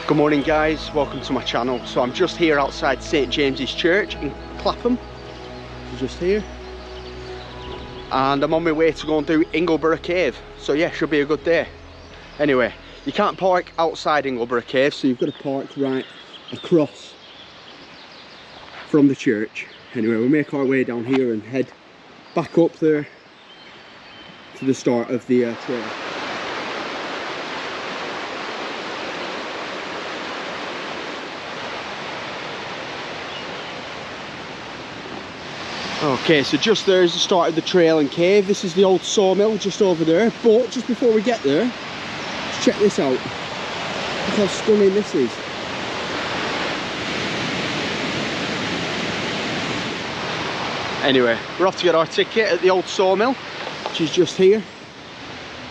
Good morning guys, welcome to my channel. So I'm just here outside St James's Church in Clapham, just here, and I'm on my way to go and do Ingleborough Cave. So yeah, should be a good day. Anyway, you can't park outside Ingleborough Cave, so you've got to park right across from the church. Anyway, we'll make our way down here and head back up there to the start of the trail. Okay, so just there is the start of the trail and cave. This is the old sawmill just over there, but just before we get there, let's check this out. Look how stunning this is. Anyway, we're off to get our ticket at the old sawmill, which is just here.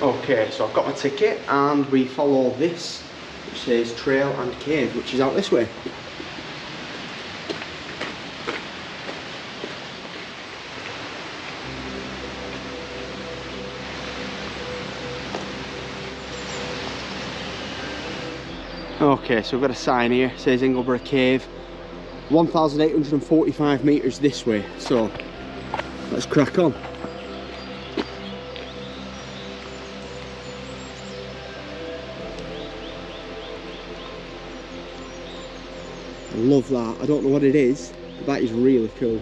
Okay, so I've got my ticket and we follow this, which says trail and cave, which is out this way. Okay, so we've got a sign here, it says Ingleborough Cave, 1,845 metres this way, so let's crack on. I love that, I don't know what it is, but that is really cool.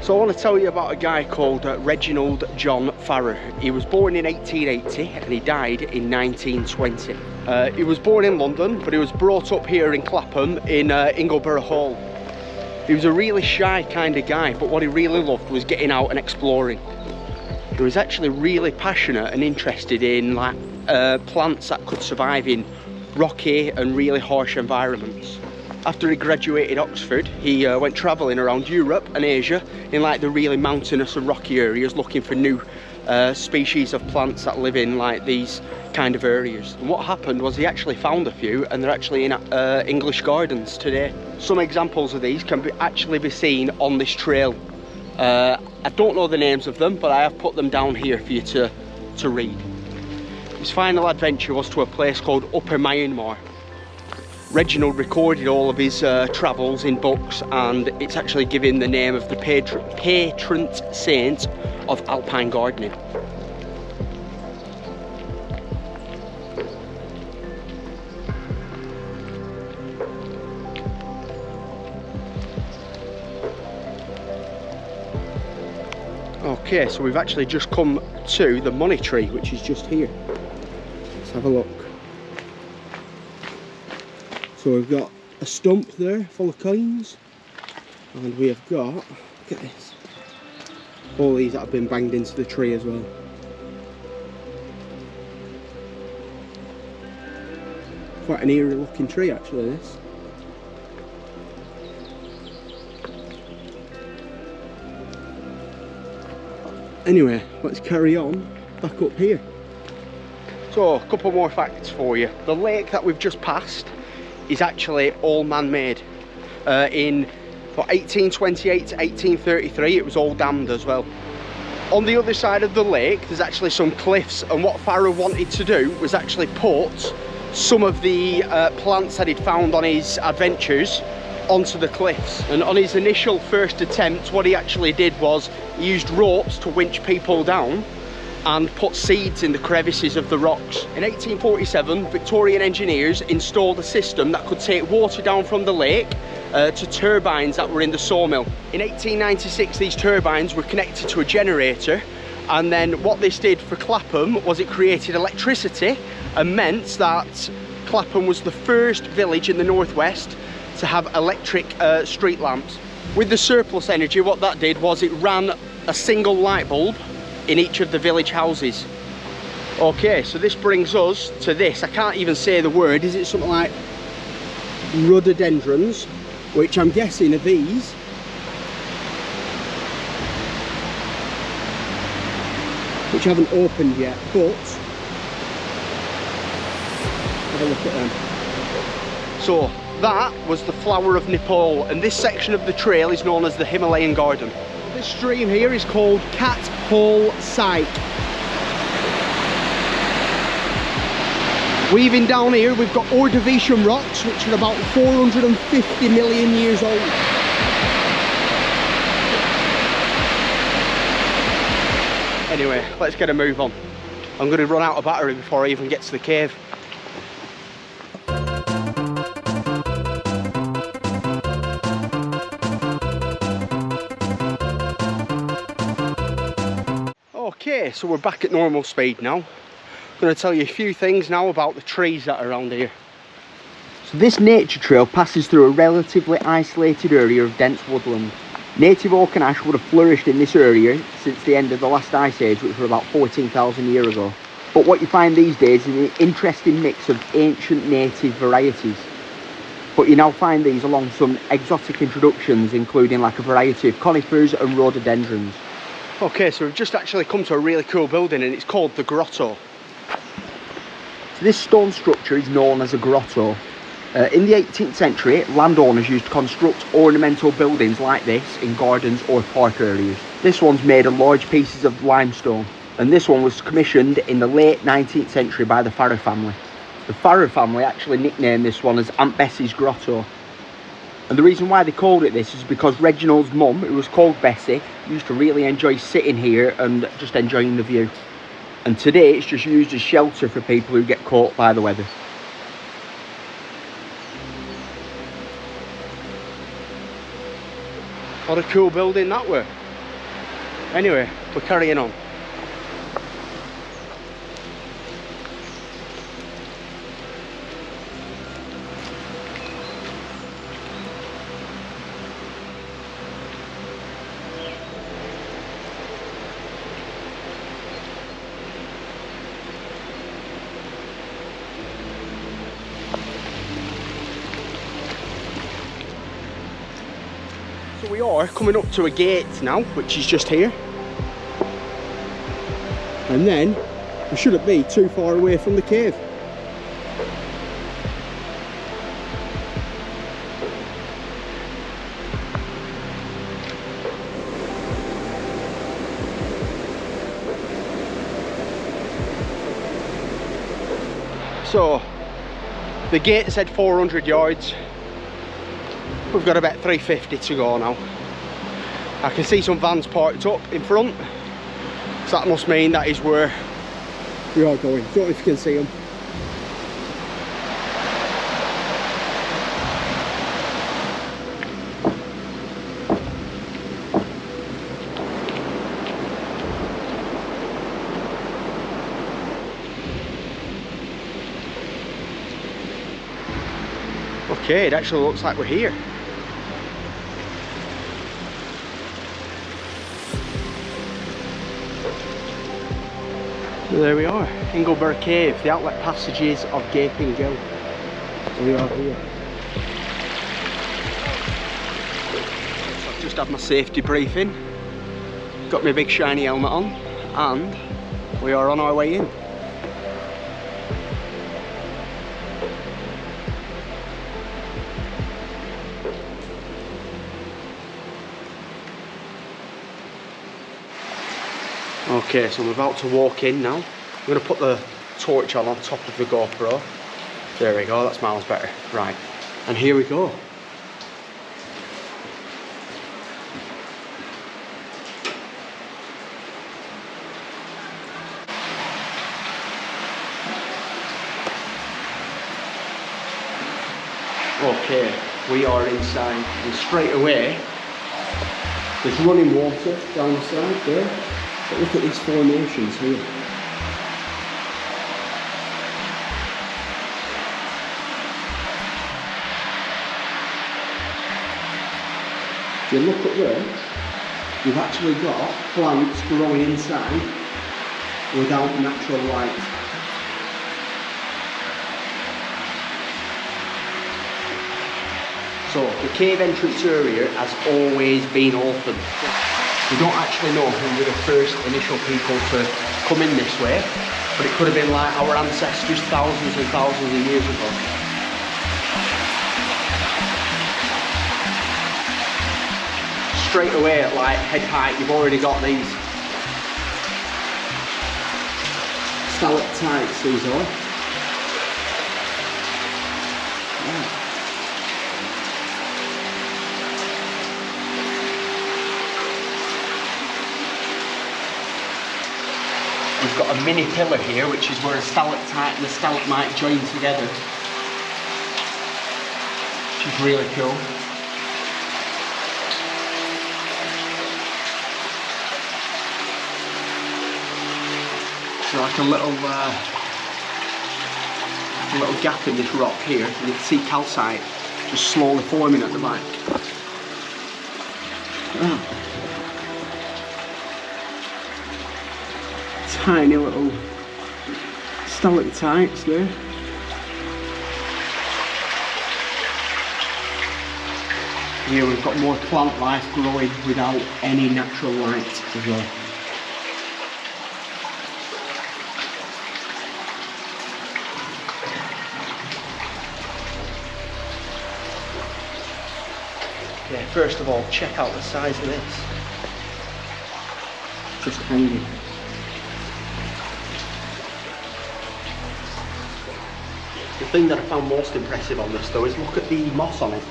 So I want to tell you about a guy called Reginald John Farrer. He was born in 1880 and he died in 1920. He was born in London, but he was brought up here in Clapham in Ingleborough Hall. He was a really shy kind of guy, but what he really loved was getting out and exploring. He was actually really passionate and interested in plants that could survive in rocky and really harsh environments. After he graduated Oxford, he went travelling around Europe and Asia in the really mountainous and rocky areas, looking for new species of plants that live in these kind of areas. And what happened was he actually found a few, and they're actually in English gardens today. Some examples of these can actually be seen on this trail. I don't know the names of them, but I have put them down here for you to read. His final adventure was to a place called Upper Myanmar. Reginald recorded all of his travels in books, and it's actually given the name of the patron saint of alpine gardening. Okay, so we've actually just come to the money tree, which is just here. Let's have a look. So we've got a stump there full of coins, and we have got, look at this, all these that have been banged into the tree as well. Quite an eerie looking tree actually, this. Anyway, let's carry on back up here. So a couple more facts for you. The lake that we've just passed is actually all man-made. In 1828 to 1833 it was all dammed as well. On the other side of the lake there's actually some cliffs, and what Farrer wanted to do was actually put some of the plants that he'd found on his adventures onto the cliffs. And on his initial first attempt, what he actually did was he used ropes to winch people down and put seeds in the crevices of the rocks. In 1847, Victorian engineers installed a system that could take water down from the lake to turbines that were in the sawmill. In 1896, these turbines were connected to a generator, and then what this did for Clapham was it created electricity and meant that Clapham was the first village in the northwest to have electric street lamps. With the surplus energy, what that did was it ran a single light bulb in each of the village houses. Okay, so this brings us to this. I can't even say the word. Is it something like rhododendrons, which I'm guessing are these. Which haven't opened yet, but have a look at them. So That was the flower of Nepal, and this section of the trail is known as the Himalayan Garden. This stream here is called Cat Hall Syke. Weaving down here, we've got Ordovician rocks, which are about 450 million years old. Anyway, let's get a move on. I'm going to run out of battery before I even get to the cave. Okay, so we're back at normal speed now. I'm going to tell you a few things now about the trees that are around here. So this nature trail passes through a relatively isolated area of dense woodland. Native oak and ash would have flourished in this area since the end of the last ice age, which was about 14,000 years ago. But what you find these days is an interesting mix of ancient native varieties. But you now find these along some exotic introductions, including like a variety of conifers and rhododendrons. Okay, so we've just actually come to a really cool building, and it's called the Grotto. So this stone structure is known as a grotto. In the 18th century, landowners used to construct ornamental buildings like this in gardens or park areas. This one's made of large pieces of limestone, and this one was commissioned in the late 19th century by the Farrer family. The Farrer family actually nicknamed this one as Aunt Bessie's Grotto. And the reason why they called it this is because Reginald's mum, who was called Bessie, used to really enjoy sitting here and just enjoying the view. And today it's just used as shelter for people who get caught by the weather. What a cool building that were. Anyway, we're carrying on. So we are coming up to a gate now, which is just here. And then we shouldn't be too far away from the cave. So the gate said 400 yards. We've got about 350 to go now. I can see some vans parked up in front, so that must mean that is where we are going. Don't know if you can see them. Okay, it actually looks like we're here. There we are, Ingleborough Cave, the outlet passages of Gaping Gill. We are here. I've just had my safety briefing, got my big shiny helmet on, and we are on our way in. Okay, so I'm about to walk in now. I'm going to put the torch on top of the GoPro. There we go, that's miles better. Right, and here we go. Okay, we are inside, and straight away there's running water down the side there. But look at these formations here. If you look up there, you've actually got plants growing inside without natural light. So the cave entrance area has always been open. We don't actually know who were the first initial people to come in this way, but it could have been like our ancestors thousands and thousands of years ago. straight away at like head height, you've already got these stalactites, these are. Yeah. We've got a mini pillar here, which is where a stalactite and a stalagmite join together, which is really cool. So like a little gap in this rock here, and you can see calcite just slowly forming at the back. Oh. Tiny little stalactites there. Here we've got more plant life growing without any natural light as well. Yeah, first of all, check out the size of this. Just hanging. The thing that I found most impressive on this though is look at the moss on it.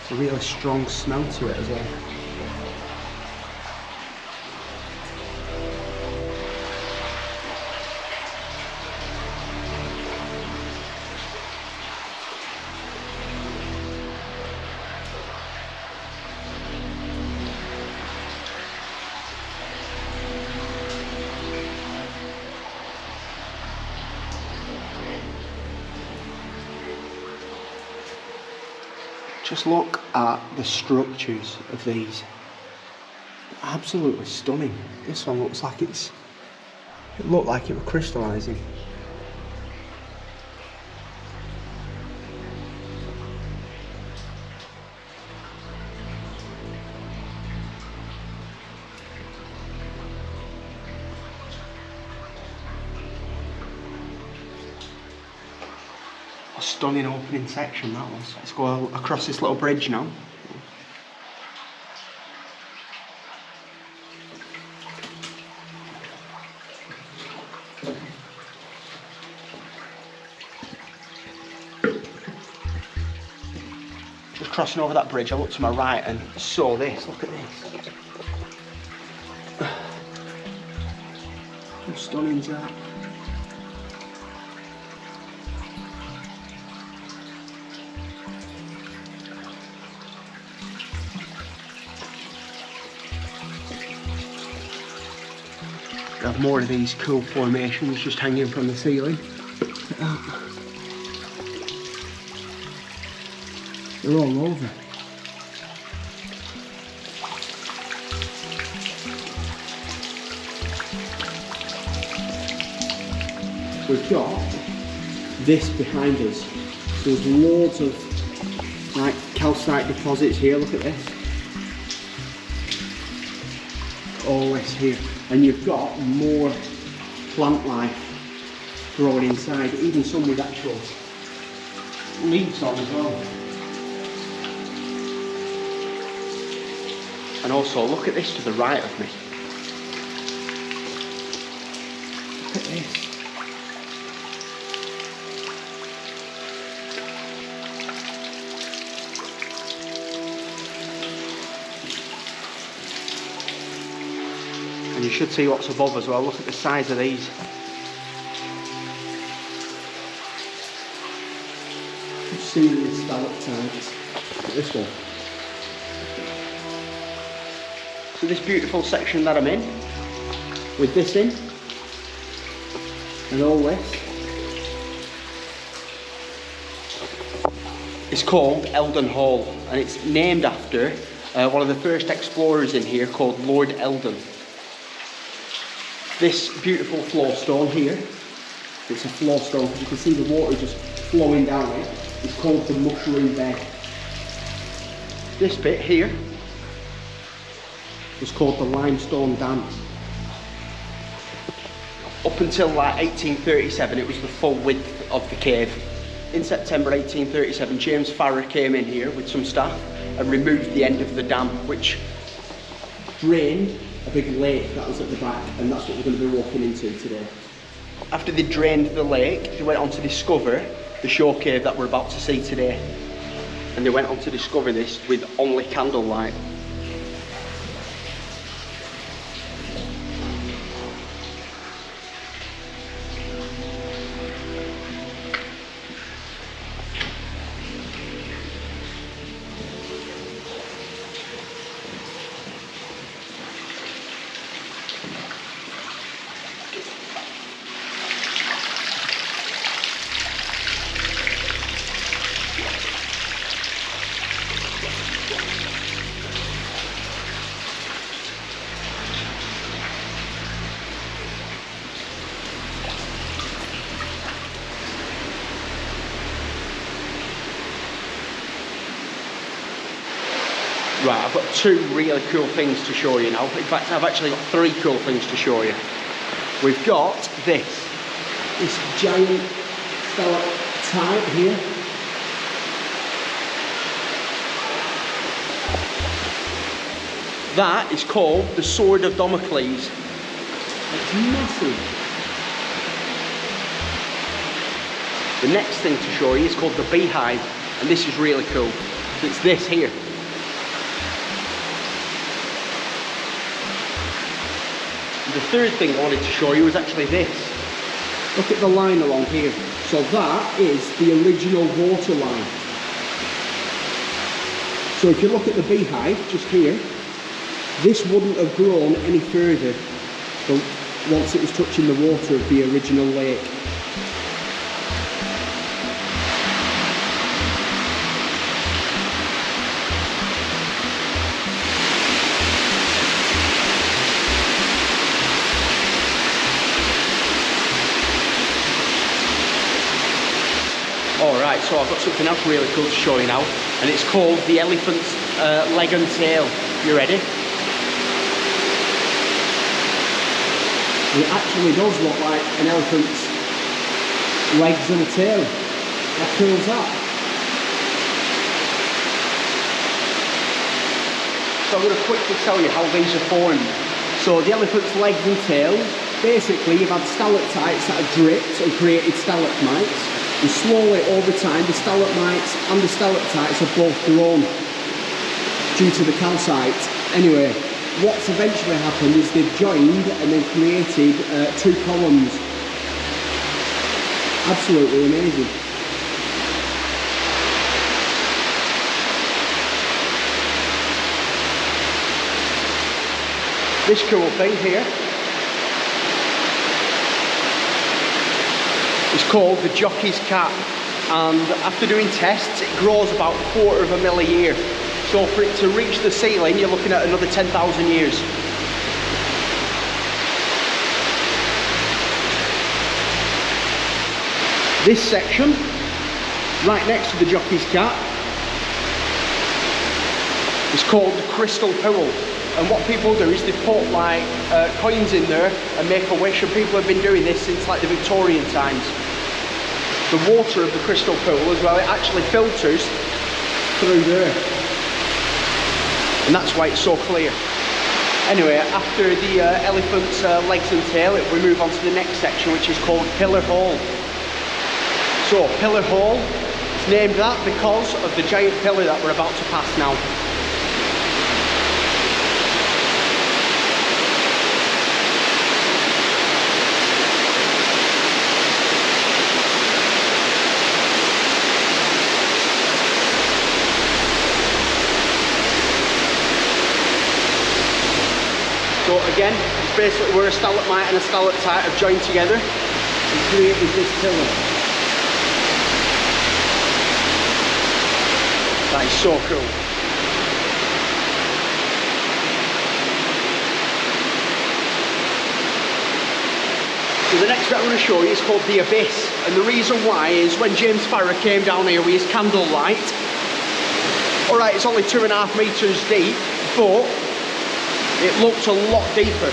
It's a really strong smell to it as well. Just look at the structures of these. Absolutely stunning. This one looks like it looked like it was crystallising. A stunning opening section that was. Let's go across this little bridge now. Just crossing over that bridge, I looked to my right and saw this. Look at this. How stunning is that? We have more of these cool formations just hanging from the ceiling. Look at that. They're all over. We've got this behind us. So there's loads of like calcite deposits here, look at this. All this here. And you've got more plant life growing inside, even some with actual leaves on as well. And also look at this to the right of me. Look at this. And you should see what's above as well. Look at the size of these. Just see the stalactites. Look at this one. So this beautiful section that I'm in, with this in, and all this, is called Eldon Hall, and it's named after one of the first explorers in here called Lord Eldon. This beautiful flowstone here, it's a flowstone because you can see the water just flowing down it, it's called the Mushroom Bed. This bit here was called the Limestone Dam. Up until like 1837 it was the full width of the cave. in September 1837, James Farrar came in here with some staff and removed the end of the dam, which drained a big lake that was at the back, and that's what we're going to be walking into today. After they drained the lake, they went on to discover the show cave that we're about to see today. And they went on to discover this with only candlelight. Right, I've got two really cool things to show you now. In fact, I've actually got three cool things to show you. We've got this giant stalactite here. That is called the Sword of Damocles. It's massive. The next thing to show you is called the Beehive, and this is really cool. So it's this here. The third thing I wanted to show you was actually this. Look at the line along here. So that is the original water line. So if you look at the beehive just here, this wouldn't have grown any further once it was touching the water of the original lake. Alright, so I've got something else really cool to show you now, and it's called the elephant's leg and tail. You ready? It actually does look like an elephant's legs and a tail. How cool is that? So I'm going to quickly tell you how these are formed. So the elephant's legs and tail, basically you've had stalactites that have dripped and created stalagmites. And slowly over time the stalagmites and the stalactites have both grown due to the calcite. Anyway, what's eventually happened is they've joined and then created two columns. Absolutely amazing. This cool thing here is called the jockey's cap, and after doing tests it grows about 1/4 mil a year. So for it to reach the ceiling you're looking at another 10,000 years. This section right next to the jockey's cap is called the crystal pool, and what people do is they put like coins in there and make a wish, and people have been doing this since like the Victorian times. The water of the crystal pool as well, it actually filters through there, and that's why it's so clear. Anyway, after the elephant's legs and tail, we move on to the next section, which is called Pillar Hall. So Pillar Hall, it's named that because of the giant pillar that we're about to pass now. So again, it's basically where a stalagmite and a stalactite have joined together and created this pillar. That is so cool. So the next bit I'm going to show you is called the Abyss, and the reason why is when James Farrar came down here with his candlelight, alright, it's only 2.5 meters deep, but it looked a lot deeper.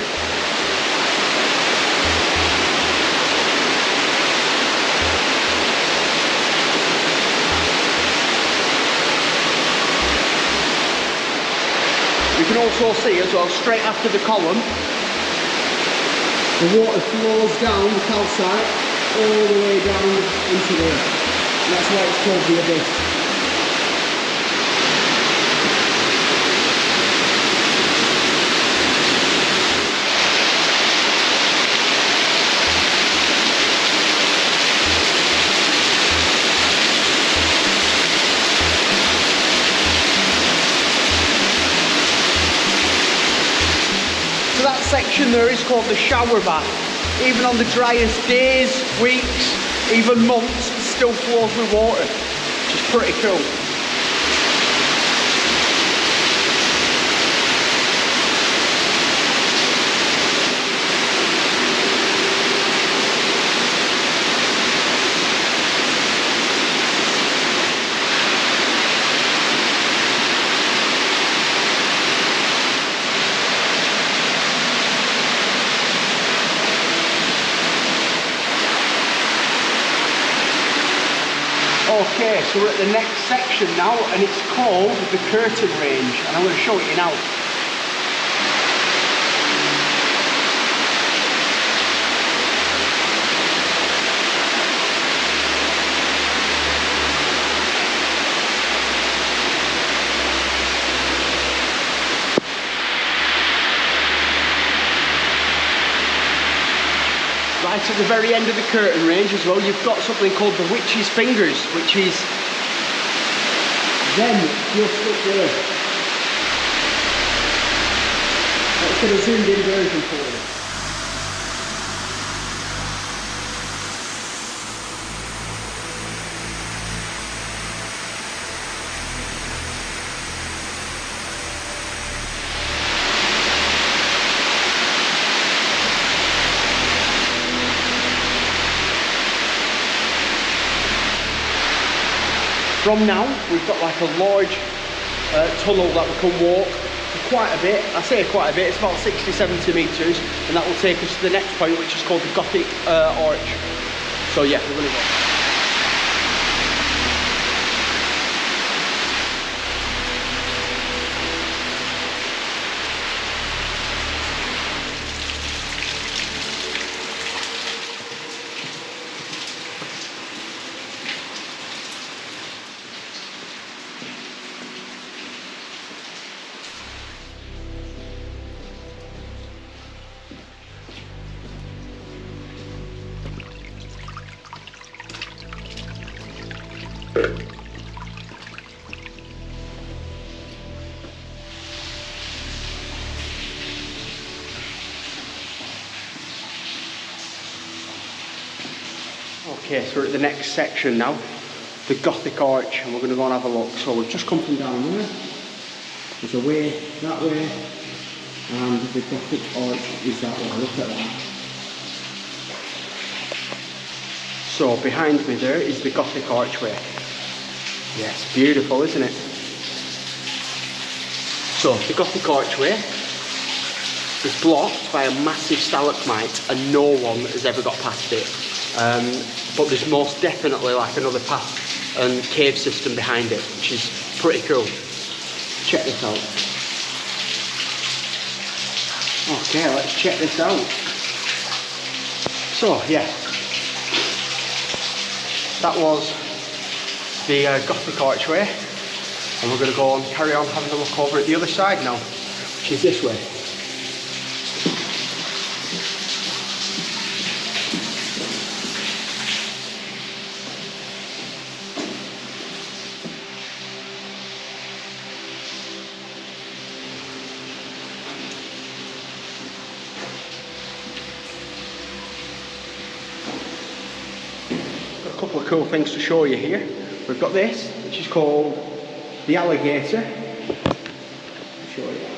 also see as well, straight after the column, the water flows down the calcite all the way down into there. And that's why it's called the abyss. So that section there is called the shower bath. Even on the driest days, weeks, even months, it still flows with water, which is pretty cool. Okay, so we're at the next section now, and it's called the curtain range, and I'm going to show it you now. Right at the very end of the curtain range as well, you've got something called the witch's fingers, which is them just up there. That's a zoomed in version for you. From now, we've got like a large tunnel that we can walk for quite a bit. I say quite a bit, it's about 60-70 metres, and that will take us to the next point, which is called the Gothic Arch. So yeah, we're going to go. Okay, so we're at the next section now, the Gothic Arch, and we're going to go and have a look. So we've just come from down there, there's a way that way, and the Gothic Arch is that way. Look at that. So behind me there is the Gothic Archway. Yes, beautiful, isn't it? So the Gothic Archway is blocked by a massive stalagmite, and no one has ever got past it. But there's most definitely like another path and cave system behind it, which is pretty cool. Check this out. Okay, let's check this out. So yeah, that was the Gothic Archway, and we're going to go and carry on having a look over at the other side now, which is this way. A couple of cool things to show you here. We've got this, which is called the alligator. I'll show you that.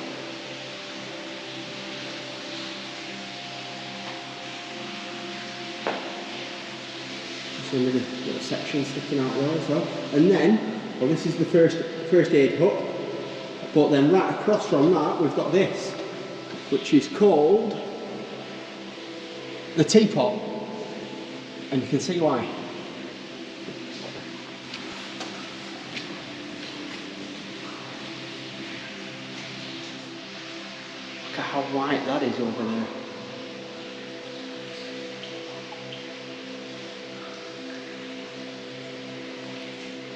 There's another little section sticking out there as well. And then, well, this is the first aid hut, but then right across from that we've got this, which is called the teapot, and you can see why. white that is over there.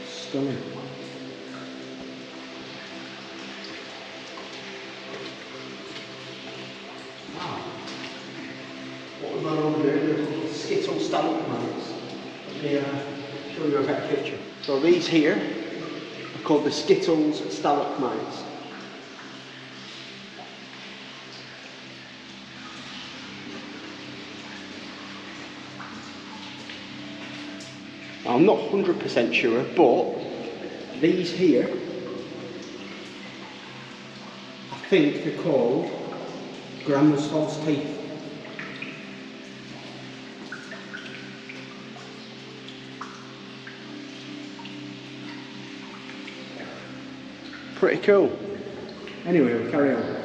Stunning. Wow. What we've got over here, the Skittle stalagmites. Let me show you a better picture. So these here are called the Skittles stalagmites. I'm not 100% sure, but these here, I think they're called Grandma's false teeth. Pretty cool. Anyway, we'll carry on.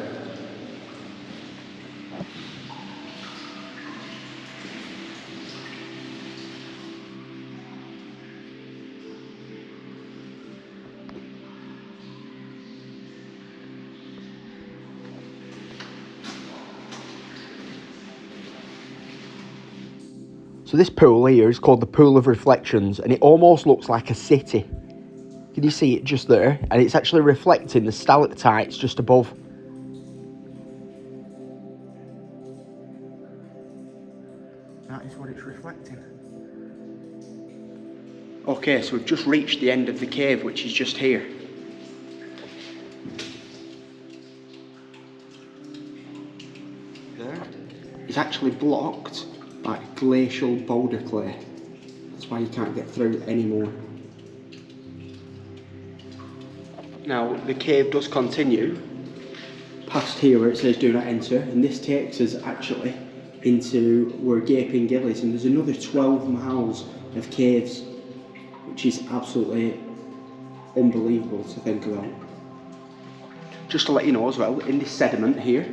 So this pool here is called the Pool of Reflections, and it almost looks like a city. Can you see it just there? And it's actually reflecting the stalactites just above. That is what it's reflecting. Okay, so we've just reached the end of the cave, which is just here. There. It's actually blocked by glacial boulder clay. That's why you can't get through anymore. Now the cave does continue past here where it says do not enter, and this takes us actually into where Gaping Gill is, and there's another 12 miles of caves, which is absolutely unbelievable to think about. Just to let you know as well, in this sediment here,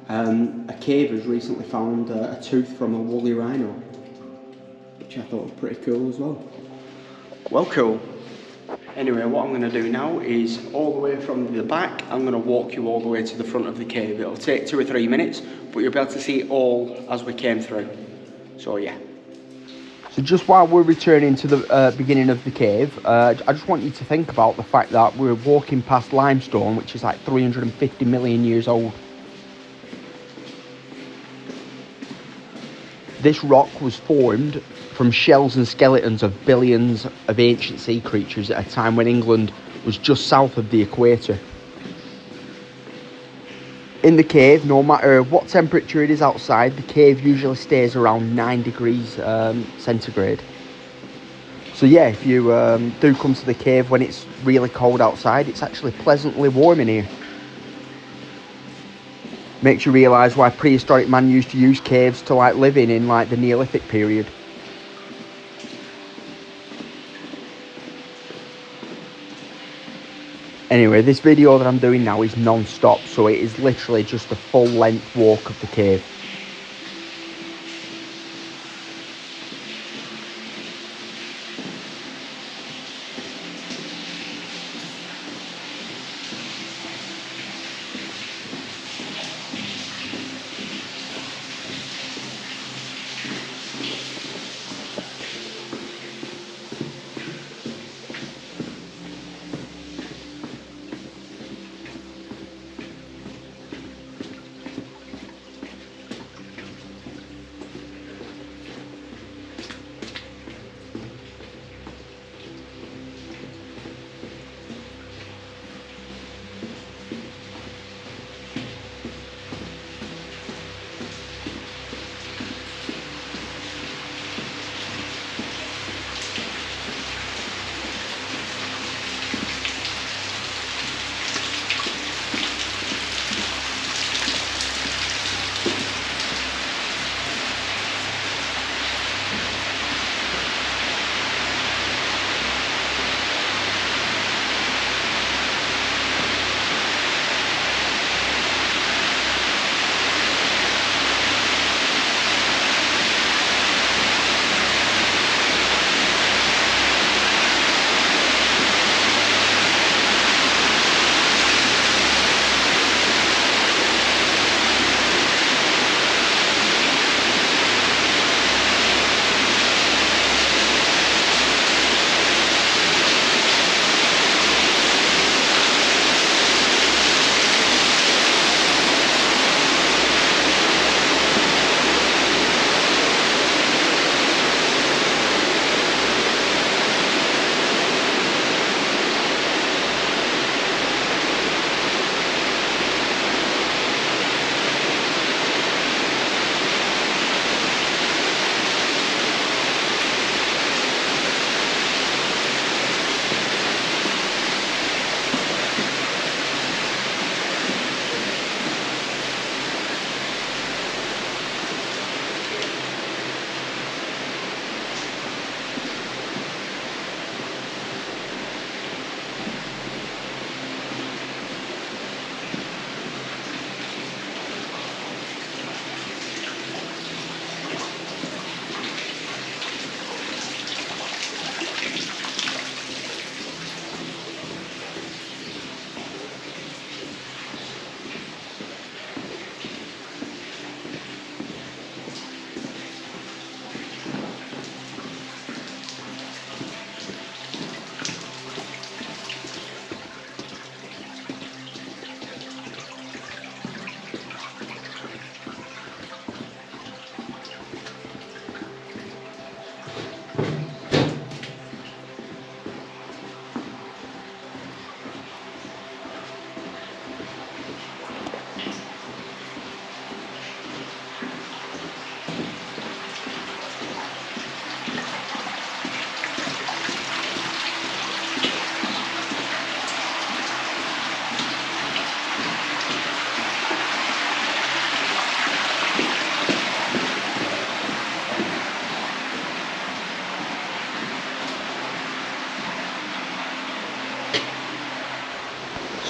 a cave has recently found a tooth from a woolly rhino, which I thought was pretty cool as well. Well, cool. Anyway, what I'm going to do now is all the way from the back, I'm going to walk you all the way to the front of the cave. It'll take 2 or 3 minutes, but you'll be able to see it all as we came through. So yeah. So just while we're returning to the beginning of the cave, I just want you to think about the fact that we're walking past limestone, which is like 350 million years old. This rock was formed from shells and skeletons of billions of ancient sea creatures at a time when England was just south of the equator. In the cave, no matter what temperature it is outside, the cave usually stays around 9 degrees centigrade. So yeah, if you do come to the cave when it's really cold outside, it's actually pleasantly warm in here. Makes you realise why prehistoric man used to use caves to like live in like the Neolithic period. Anyway, this video that I'm doing now is non-stop, so it is literally just a full length walk of the cave.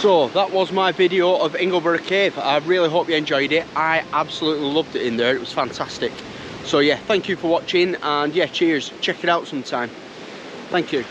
So that was my video of Ingleborough Cave. I really hope you enjoyed it. I absolutely loved it in there. It was fantastic. So yeah, thank you for watching, and yeah, cheers. Check it out sometime. Thank you.